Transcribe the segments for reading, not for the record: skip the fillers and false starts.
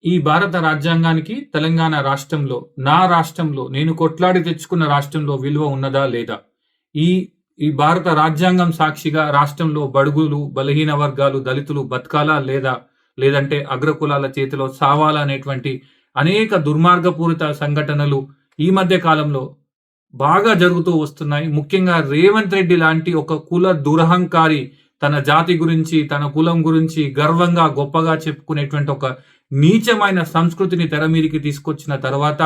ఈ భారత రాజ్యాంగానికి తెలంగాణ రాష్ట్రంలో, నా రాష్ట్రంలో, నేను కొట్లాడి తెచ్చుకున్న రాష్ట్రంలో విలువ ఉన్నదా? లేదా? ఈ ఈ భారత రాజ్యాంగం సాక్షిగా రాష్ట్రంలో బడుగులు, బలహీన వర్గాలు, దళితులు బతకాలా? లేదా? లేదంటే అగ్రకులాల చేతిలో సావాలా? అనేటువంటి అనేక దుర్మార్గపూరిత సంఘటనలు ఈ మధ్య కాలంలో బాగా జరుగుతూ వస్తున్నాయి. ముఖ్యంగా రేవంత్ రెడ్డి లాంటి ఒక కుల దురహంకారి తన జాతి గురించి, తన కులం గురించి గర్వంగా, గొప్పగా చెప్పుకునేటువంటి ఒక నీచమైన సంస్కృతిని తెర మీదికి తీసుకొచ్చిన తర్వాత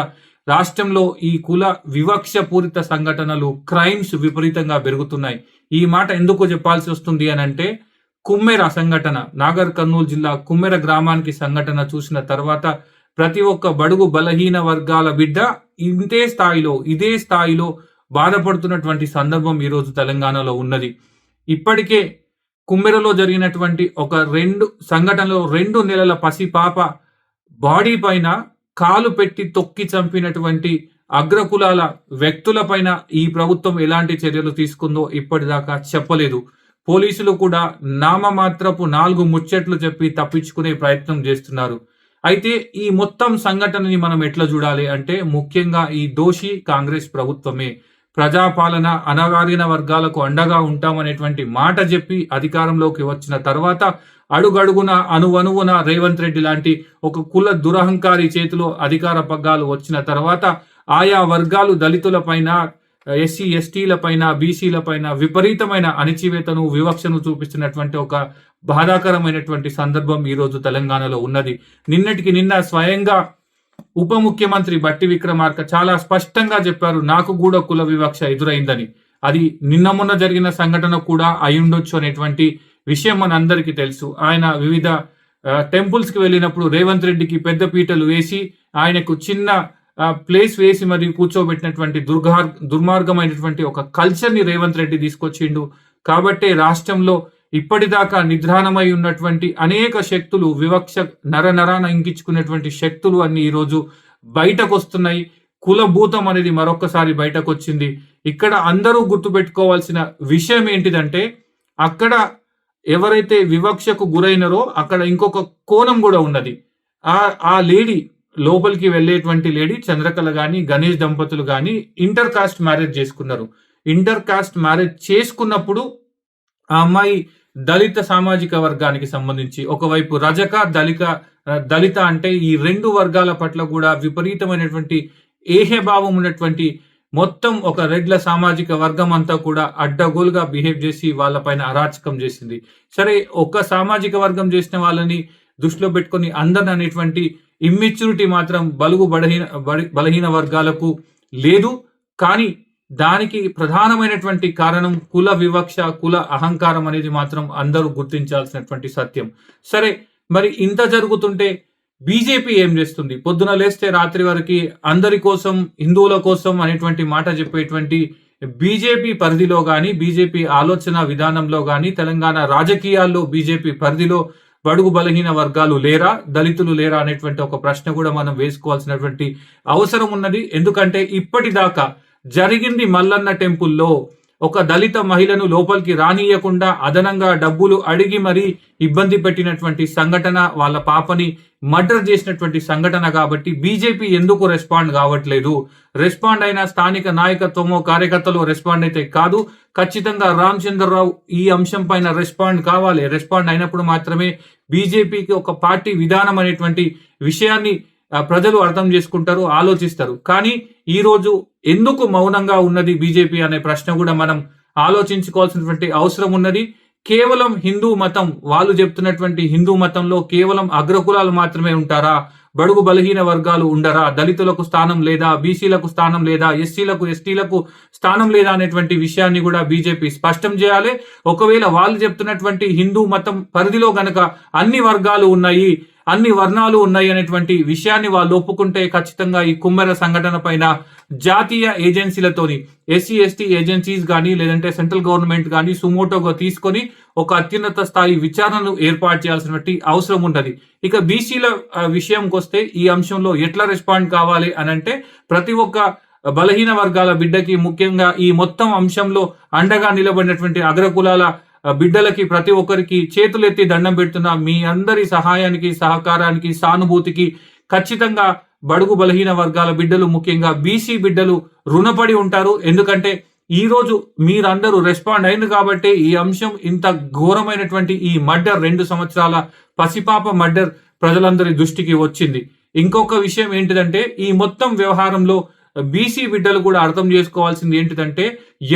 రాష్ట్రంలో ఈ కుల వివక్ష పూరిత సంఘటనలు, క్రైమ్స్ విపరీతంగా పెరుగుతున్నాయి. ఈ మాట ఎందుకు చెప్పాల్సి వస్తుంది అనంటే, కుమ్మెర సంఘటన, నాగర్ కర్నూలు జిల్లా కుమ్మెర గ్రామానికి సంఘటన చూసిన తర్వాత ప్రతి ఒక్క బడుగు బలహీన వర్గాల బిడ్డ ఇదే స్థాయిలో బాధపడుతున్నటువంటి సందర్భం ఈరోజు తెలంగాణలో ఉన్నది. ఇప్పటికే కుమ్మెరలో జరిగినటువంటి ఒక 2 సంఘటనలో 2 నెలల పసిపాప బాడీ పైన కాలు పెట్టి తొక్కి చంపినటువంటి అగ్రకులాల వ్యక్తుల పైన ఈ ప్రభుత్వం ఎలాంటి చర్యలు తీసుకుందో ఇప్పటిదాకా చెప్పలేదు. పోలీసులు కూడా నామమాత్రపు 4 ముచ్చట్లు చెప్పి తప్పించుకునే ప్రయత్నం చేస్తున్నారు. అయితే ఈ మొత్తం సంఘటనని మనం ఎట్లా చూడాలి అంటే, ముఖ్యంగా ఈ దోషి కాంగ్రెస్ ప్రభుత్వమే. ప్రజాపాలన, అణగారిన వర్గాలకు అండగా ఉంటామనేటువంటి మాట చెప్పి అధికారంలోకి వచ్చిన తర్వాత అడుగడుగున అణువణువున రేవంత్ రెడ్డి లాంటి ఒక కుల దురహంకారి చేతిలో అధికార పగ్గాలు వచ్చిన తర్వాత ఆయా వర్గాలు దళితుల పైన, ఎస్సీ ఎస్టీల పైన, బీసీల పైన విపరీతమైన అణచివేతను, వివక్షను చూపిస్తున్నటువంటి ఒక బాధాకరమైనటువంటి సందర్భం ఈరోజు తెలంగాణలో ఉన్నది. నిన్నటికి నిన్న స్వయంగా ఉప ముఖ్యమంత్రి బట్టి విక్రమార్క చాలా స్పష్టంగా చెప్పారు, నాకు కూడా కుల వివక్ష ఎదురైందని. అది నిన్న మొన్న జరిగిన సంఘటన కూడా అయ్యుండొచ్చు అనేటువంటి విషయం మనందరికీ తెలుసు. ఆయన వివిధ టెంపుల్స్ కి వెళ్ళినప్పుడు రేవంత్ రెడ్డికి పెద్ద పీటలు వేసి, ఆయనకు చిన్న ప్లేస్ వేసి మరి కూర్చోబెట్టినటువంటి దుర్మార్గమైనటువంటి ఒక కల్చర్ ని రేవంత్ రెడ్డి తీసుకొచ్చిండు. కాబట్టే రాష్ట్రంలో ఇప్పటిదాకా నిద్రాణమై ఉన్నటువంటి అనేక శక్తులు, వివక్ష నరనరాన ఇంకించుకునేటువంటి శక్తులు అన్ని ఈరోజు బయటకు వస్తున్నాయి. కులభూతం అనేది మరొక్కసారి బయటకు వచ్చింది. ఇక్కడ అందరూ గుర్తుపెట్టుకోవాల్సిన విషయం ఏంటిదంటే, అక్కడ ఎవరైతే వివక్షకు గురైనరో అక్కడ ఇంకొక కోణం కూడా ఉన్నది. ఆ లేడీ, లోపలికి వెళ్ళేటువంటి లేడీ చంద్రకళ గాని, గణేష్ దంపతులు గాని ఇంటర్ కాస్ట్ మ్యారేజ్ చేసుకున్నారు. ఇంటర్ కాస్ట్ మ్యారేజ్ చేసుకున్నప్పుడు ఆ అమ్మాయి దళిత సామాజిక వర్గానికి సంబంధించి, ఒకవైపు రజక, దళిత అంటే ఈ 2 వర్గాల పట్ల కూడా విపరీతమైనటువంటి ఏహ్యభావం ఉన్నటువంటి మొత్తం ఒక రెడ్ల సామాజిక వర్గం అంతా కూడా అడ్డగోలుగా బిహేవ్ చేసి వాళ్ళపైన అరాచకం చేసింది. సరే, ఒక్క సామాజిక వర్గం చేసిన వాళ్ళని దృష్టిలో పెట్టుకొని అందరిని అనేటువంటి ఇమ్మెచ్యూరిటీ మాత్రం బలహీన వర్గాలకు లేదు. కానీ దానికి ప్రధానమైనటువంటి కారణం కుల వివక్ష, కుల అహంకారం అనేది మాత్రం అందరూ గుర్తించాల్సినటువంటి సత్యం. సరే, మరి ఇంత జరుగుతుంటే బీజేపీ ఏం చేస్తుంది? పొద్దున లేస్తే రాత్రి వరకు అందరి కోసం, హిందువుల కోసం అనేటువంటి మాట చెప్పేటువంటి బీజేపీ పరిధిలో గాని, బీజేపీ ఆలోచన విధానంలో గాని, తెలంగాణ రాజకీయాల్లో బీజేపీ పరిధిలో బడుగు బలహీన వర్గాలు లేరా, దళితులు లేరా అనేటువంటి ఒక ప్రశ్న కూడా మనం వేసుకోవాల్సినటువంటి అవసరం ఉన్నది. ఎందుకంటే ఇప్పటిదాకా జరిగింది మల్లన్న టెంపుల్లో ఒక దళిత మహిళను లోపలికి రానియకుండా అదనంగా డబ్బులు అడిగి మరీ ఇబ్బంది పెట్టినటువంటి సంఘటన, వాళ్ళ పాపని మర్డర్ చేసినటువంటి సంఘటన. కాబట్టి బీజేపీ ఎందుకు రెస్పాండ్ కావట్లేదు? రెస్పాండ్ అయిన స్థానిక నాయకత్వమో, కార్యకర్తలు రెస్పాండ్ అయితే కాదు. ఖచ్చితంగా రామచంద్రరావు ఈ అంశం పైన రెస్పాండ్ కావాలి. రెస్పాండ్ అయినప్పుడు మాత్రమే బీజేపీకి ఒక పార్టీ విధానం అనేటువంటి విషయాన్ని ప్రజలు అర్థం చేసుకుంటారు, ఆలోచిస్తారు. కానీ ఈ రోజు ఎందుకు మౌనంగా ఉన్నది బీజేపీ అనే ప్రశ్న కూడా మనం ఆలోచించుకోవాల్సినటువంటి అవసరం ఉన్నది. కేవలం హిందూ మతం, వాళ్ళు చెప్తున్నటువంటి హిందూ మతంలో కేవలం అగ్రకులాలు మాత్రమే ఉంటారా? బడుగు బలహీన వర్గాలు ఉండరా? దళితులకు స్థానం లేదా? బీసీలకు స్థానం లేదా? ఎస్సీలకు, ఎస్టీలకు స్థానం లేదా అనేటువంటి విషయాన్ని కూడా బీజేపీ స్పష్టం చేయాలి. ఒకవేళ వాళ్ళు చెప్తున్నటువంటి హిందూ మతం పరిధిలో గనక అన్ని వర్గాలు ఉన్నాయి, అన్ని వర్ణాలు ఉన్నాయి అనేటువంటి విషయాన్ని వాళ్ళు ఒప్పుకుంటే ఖచ్చితంగా ఈ కుమ్మెర సంఘటన పైన జాతీయ ఏజెన్సీలతోని, ఎస్సీ ఎస్టీ ఏజెన్సీస్ కానీ, లేదంటే సెంట్రల్ గవర్నమెంట్ కానీ సుమోటోగా తీసుకొని ఒక అత్యున్నత స్థాయి విచారణను ఏర్పాటు చేయాల్సినటువంటి అవసరం ఉంటుంది. ఇక బీసీల విషయంకి వస్తే ఈ అంశంలో ఎట్లా రెస్పాండ్ కావాలి అనంటే, ప్రతి ఒక్క బలహీన వర్గాల బిడ్డకి, ముఖ్యంగా ఈ మొత్తం అంశంలో అండగా నిలబడినటువంటి అగ్రకులాల బిడ్డలకి ప్రతి ఒక్కరికి చేతులెత్తి దండం పెడుతున్నా. మీ అందరి సహాయానికి, సహకారానికి, సానుభూతికి ఖచ్చితంగా బడుగు బలహీన వర్గాల బిడ్డలు, ముఖ్యంగా బీసీ బిడ్డలు రుణపడి ఉంటారు. ఎందుకంటే ఈ రోజు మీరందరూ రెస్పాండ్ అయింది కాబట్టి ఈ అంశం ఇంత ఘోరమైనటువంటి ఈ మర్డర్ 2 సంవత్సరాల పసిపాప మర్డర్ ప్రజలందరి దృష్టికి వచ్చింది. ఇంకొక విషయం ఏంటిదంటే ఈ మొత్తం వ్యవహారంలో బీసీ బిడ్డలు కూడా అర్థం చేసుకోవాల్సింది ఏంటిదంటే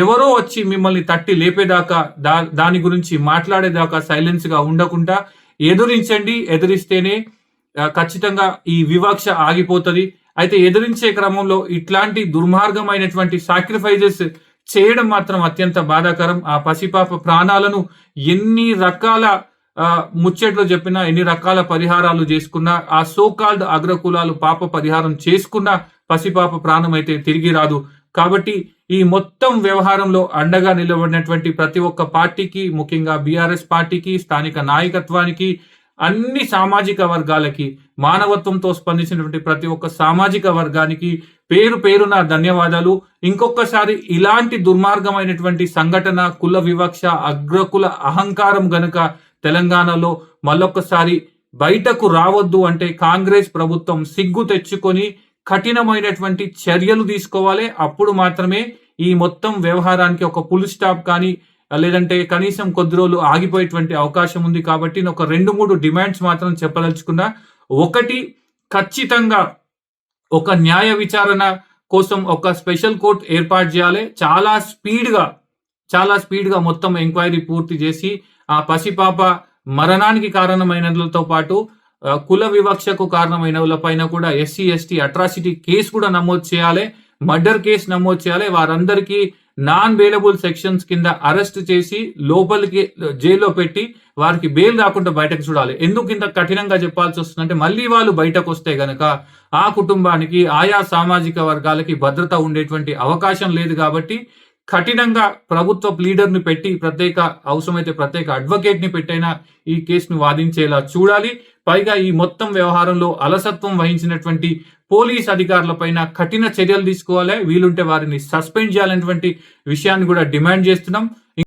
ఎవరో వచ్చి మిమ్మల్ని తట్టి లేపేదాకా దాని గురించి మాట్లాడేదాకా సైలెన్స్ గా ఉండకుండా ఎదురించండి. ఎదిరిస్తేనే ఖచ్చితంగా ఈ వివక్ష ఆగిపోతుంది. అయితే ఎదిరించే క్రమంలో ఇట్లాంటి దుర్మార్గమైనటువంటి సాక్రిఫైజెస్ చేయడం మాత్రం అత్యంత బాధాకరం. ఆ పసిపాప ప్రాణాలను ఎన్ని రకాల ముచ్చట్లు చెప్పినా, ఎన్ని రకాల పరిహారాలు చేసుకున్నా, ఆ సోకాల్డ్ అగ్రకులాలు పాప పరిహారం చేసుకున్నా పసిపాప ప్రాణం అయితే తిరిగి రాదు. కాబట్టి ఈ మొత్తం వ్యవహారంలో అండగా నిలబడినటువంటి ప్రతి ఒక్క పార్టీకి, ముఖ్యంగా బీఆర్ఎస్ పార్టీకి, స్థానిక నాయకత్వానికి, అన్ని సామాజిక వర్గాలకి, మానవత్వంతో స్పందించినటువంటి ప్రతి ఒక్క సామాజిక వర్గానికి పేరు పేరున ధన్యవాదాలు. ఇంకొకసారి ఇలాంటి దుర్మార్గమైనటువంటి సంఘటన, కుల వివక్ష, అగ్రకుల అహంకారం గనుక తెలంగాణలో మళ్ళొక్కసారి బయటకు రావద్దు అంటే కాంగ్రెస్ ప్రభుత్వం సిగ్గు తెచ్చుకొని కఠినమైనటువంటి చర్యలు తీసుకోవాలి. అప్పుడు మాత్రమే ఈ మొత్తం వ్యవహారానికి ఒక ఫుల్ స్టాప్ కానీ, లేదంటే కనీసం కొద్ది రోజులు ఆగిపోయేటువంటి అవకాశం ఉంది. కాబట్టి ఒక 2-3 డిమాండ్స్ మాత్రం చెప్పదలుచుకున్నా. ఒకటి, ఖచ్చితంగా ఒక న్యాయ విచారణ కోసం ఒక స్పెషల్ కోర్ట్ ఏర్పాటు చేయాలి. చాలా స్పీడ్గా మొత్తం ఎంక్వైరీ పూర్తి చేసి ఆ పసిపాప మరణానికి కారణమైనతో పాటు కుల వివక్షకు కారణమైన పైన కూడా ఎస్సీ ఎస్టీ అట్రాసిటీ కేసు కూడా నమోదు చేయాలి. మర్డర్ కేసు నమోదు చేయాలి. వారందరికీ నాన్ బెయిలబుల్ సెక్షన్స్ కింద అరెస్ట్ చేసి లోపలికి జైల్లో పెట్టి వారికి బెయిల్ రాకుండా బయటకు చూడాలి. ఎందుకు ఇంత కఠినంగా చెప్పాల్సి వస్తుందంటే మళ్ళీ వాళ్ళు బయటకు వస్తే గనక ఆ కుటుంబానికి, ఆయా సామాజిక వర్గాలకి భద్రత ఉండేటువంటి అవకాశం లేదు. కాబట్టి కఠినంగా ప్రభుత్వ లీడర్ని పెట్టి అవసరమైతే ప్రత్యేక అడ్వకేట్ ని పెట్టైనా ఈ కేసును వాదించేలా చూడాలి. పైగా ఈ మొత్తం వ్యవహారంలో అలసత్వం వహించినటువంటి పోలీస్ అధికారులపైన కఠిన చర్యలు తీసుకోవాలి. వీలుంటే వారిని సస్పెండ్ చేయాలనేటువంటి విషయాన్ని కూడా డిమాండ్ చేస్తున్నాం.